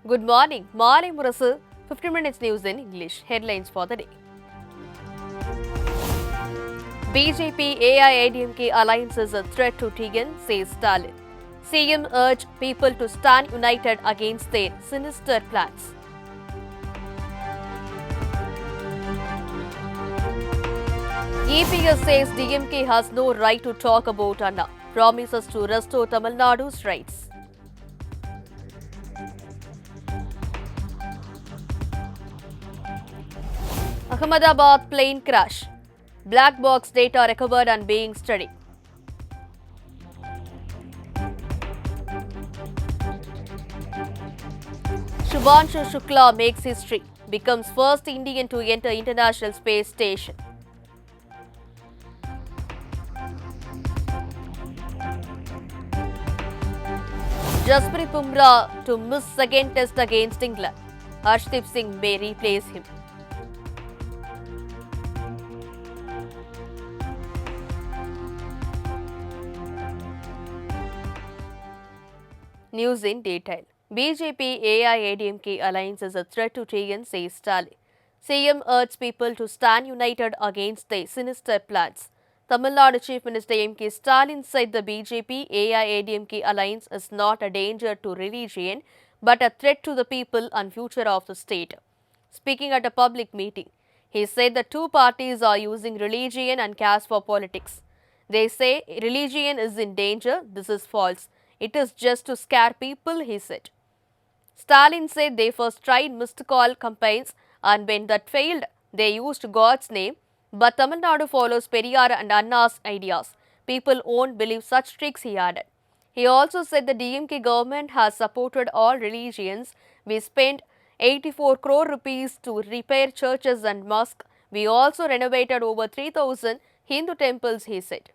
Good morning. Malai Murasu, 15 minutes news in English. Headlines for the day. BJP AIADMK alliance is a threat to TN, says Stalin. CM urged people to stand united against their sinister plans. EPS says DMK has no right to talk about Anna. Promises to restore Tamilnadu's rights. Ahmedabad plane crash. Black box data recovered and being studied. Shubhanshu Shukla makes history. Becomes first Indian to enter International Space Station. Jasprit Bumra to miss second test against England. Harshdeep Singh may replace him. News in detail. BJP AIADMK alliance is a threat to TN, says Stalin. CM urged people to stand united against their sinister plans. Tamil Nadu Chief Minister M.K. Stalin said the BJP AIADMK alliance is not a danger to religion but a threat to the people and future of the state. Speaking at a public meeting, he said the two parties are using religion and caste for politics. They say religion is in danger. This is false. It is just to scare people, he said. Stalin said they first tried missed call campaigns and when that failed, they used God's name. But Tamil Nadu follows Periyar and Anna's ideas. People won't believe such tricks, he added. He also said the DMK government has supported all religions. We spent 84 crore rupees to repair churches and mosques. We also renovated over 3,000 Hindu temples, he said.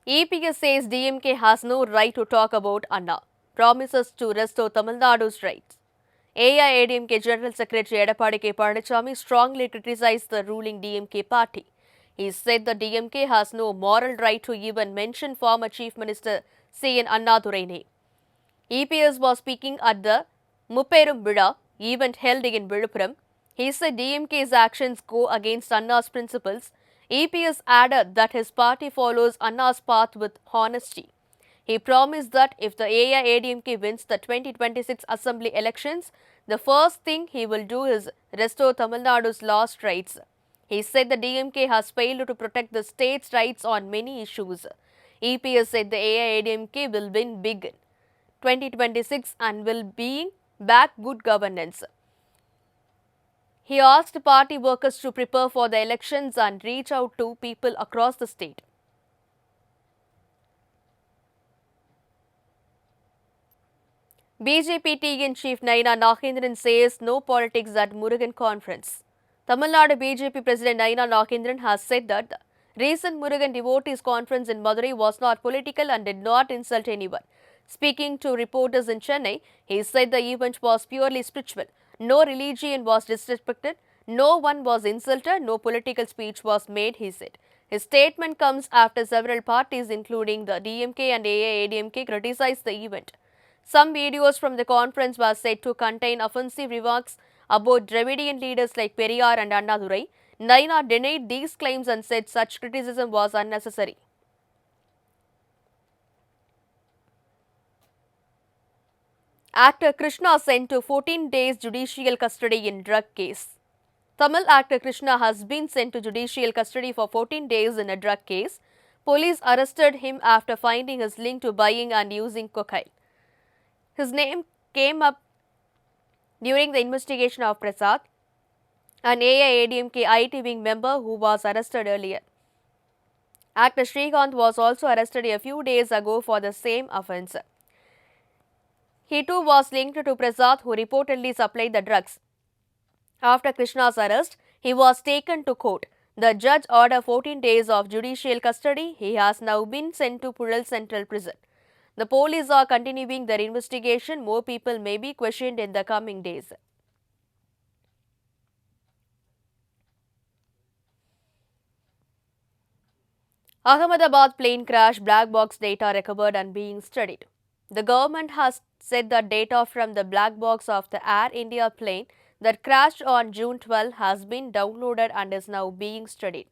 EPS says DMK has no right to talk about Anna. Promises to restore Tamil Nadu's rights. AIADMK General Secretary Edappadi K. Palanichami strongly criticized the ruling DMK party. He said the DMK has no moral right to even mention former Chief Minister C.N. Annadurai name. EPS was speaking at the Mupperum Vizha event held in Viluppuram. He said DMK's actions go against Anna's principles. EPS added that his party follows Anna's path with honesty. He promised that if the AIADMK wins the 2026 Assembly elections, the first thing he will do is restore Tamil Nadu's lost rights. He said the DMK has failed to protect the state's rights on many issues. EPS said the AIADMK will win big in 2026 and will bring back good governance. He asked party workers to prepare for the elections and reach out to people across the state. BJP TN Chief Naina Nagendran says no politics at Murugan conference. Tamil Nadu BJP President Naina Nagendran has said that the recent Murugan devotees conference in Madurai was not political and did not insult anyone. Speaking to reporters in Chennai, he said the event was purely spiritual. No religion was disrespected, no one was insulted, no political speech was made, he said. His statement comes after several parties including the DMK and AIADMK criticized the event. Some videos from the conference were said to contain offensive remarks about Dravidian leaders like Periyar and Annadurai. Naina denied these claims and said such criticism was unnecessary. Actor Krishna sent to 14 days judicial custody in drug case. Tamil actor Krishna has been sent to judicial custody for 14 days in a drug case. Police arrested him after finding his link to buying and using cocaine. His name came up during the investigation of Prasad, an AIADMK IT wing member who was arrested earlier. Actor Srikanth was also arrested a few days ago for the same offence. He too was linked to Prasad, who reportedly supplied the drugs. After Krishna's arrest, he was taken to court. The judge ordered 14 days of judicial custody. He has now been sent to Pural Central Prison. The police are continuing their investigation. More people may be questioned in the coming days. Ahmedabad plane crash, black box data recovered and being studied. The government has said that data from the black box of the Air India plane that crashed on June 12 has been downloaded and is now being studied.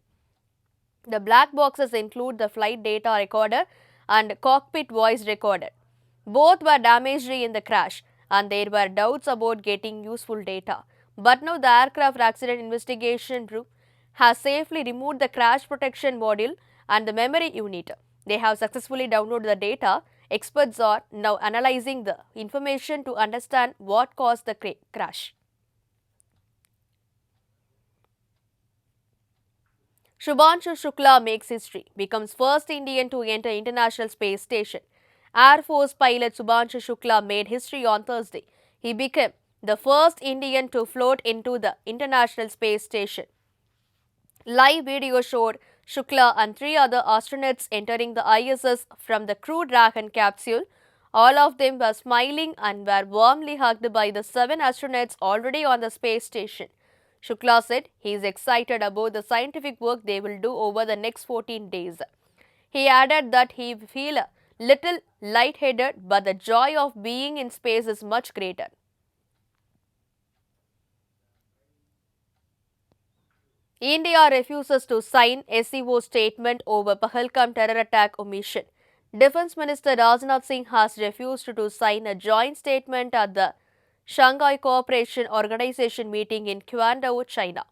The black boxes include the flight data recorder and cockpit voice recorder. Both were damaged in the crash, and there were doubts about getting useful data. But now the aircraft accident investigation group has safely removed the crash protection module and the memory unit. They have successfully downloaded the data. Experts are now analyzing the information to understand what caused the crash. Shubhanshu Shukla makes history, becomes first Indian to enter International Space Station. Air Force pilot Shubhanshu Shukla made history on Thursday. He became the first Indian to float into the International Space Station. Live video showed Shukla and three other astronauts entering the ISS from the Crew Dragon capsule. All of them were smiling and were warmly hugged by the 7 astronauts already on the space station. Shukla said he is excited about the scientific work they will do over the next 14 days. He added that he feels a little lightheaded, but the joy of being in space is much greater. India refuses to sign SCO statement over Pahalgam terror attack omission. Defence Minister Rajnath Singh has refused to sign a joint statement at the Shanghai Cooperation Organization meeting in Guangzhou, China.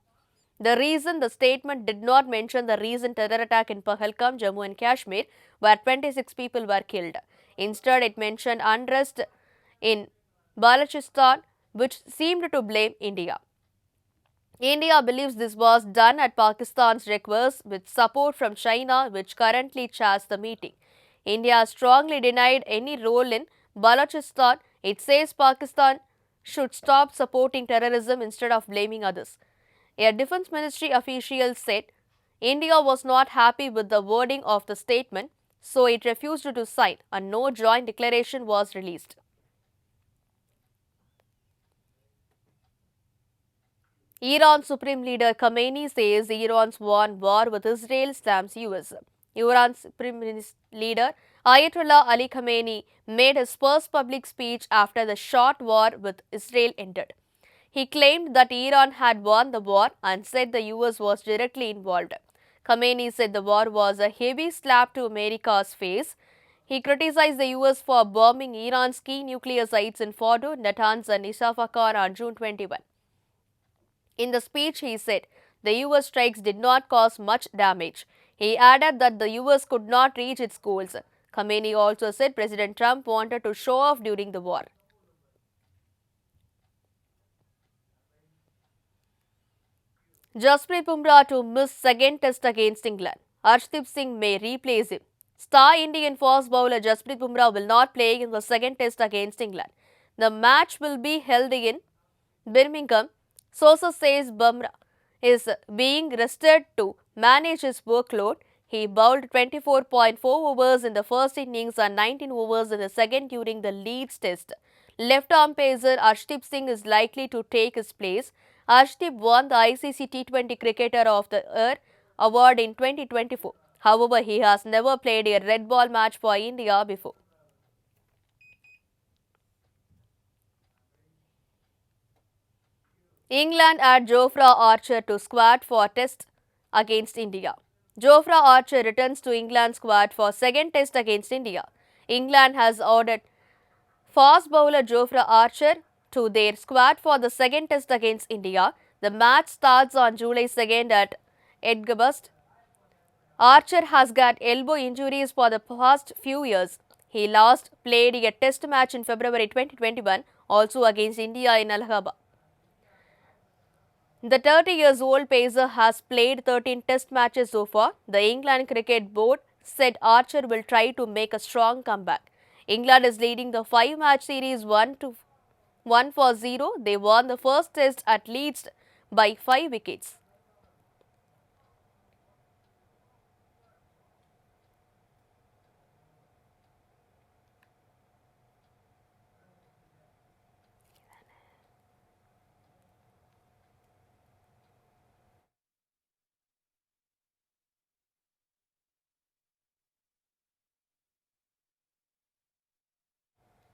The reason the statement did not mention the recent terror attack in Pahalgam, Jammu and Kashmir, where 26 people were killed. Instead, it mentioned unrest in Balochistan, which seemed to blame India. India believes this was done at Pakistan's request with support from China, which currently chairs the meeting. India strongly denied any role in Balochistan. It says Pakistan should stop supporting terrorism instead of blaming others. A Defence Ministry official said India was not happy with the wording of the statement, so it refused to sign, and no joint declaration was released. Iran Supreme Leader Kamei says Iran's won war with Israel stamps US. Iran's Supreme Leader Ayatollah Ali Khamenei made his first public speech after the short war with Israel ended. He claimed that Iran had won the war and said the US was directly involved. Khamenei said the war was a heavy slap to America's face. He criticized the US for bombing Iran's key nuclear sites in Fordo, Natanz and Isfahan on June 21. In the speech, he said the US strikes did not cause much damage. He added that the US could not reach its goals. Khamenei also said President Trump wanted to show off during the war. Jasprit Bumra to miss second test against England. Arshdeep Singh may replace him. Star Indian fast bowler Jasprit Bumra will not play in the second test against England. The match will be held in Birmingham. Sources says Bumra is being rested to manage his workload. He bowled 24.4 overs in the first innings and 19 overs in the second during the Leeds test. Left-arm pacer Arshdeep Singh is likely to take his place. Arshdeep won the ICC T20 Cricketer of the Year award in 2024. However, he has never played a red ball match for India before. England add Joffra Archer to squad for test against India. Joffra Archer returns to England squad for second test against India. England has ordered fast bowler Joffra Archer to their squad for the second test against India. The match starts on July 2nd at Edgbaston. Archer has got elbow injuries for the past few years. He last played a test match in February 2021, also against India in Allahabad. The 30-year-old pacer has played 13 test matches so far. The England Cricket Board said Archer will try to make a strong comeback. England is leading the 5-match series 1-0. They won the first test at Leeds by 5 wickets.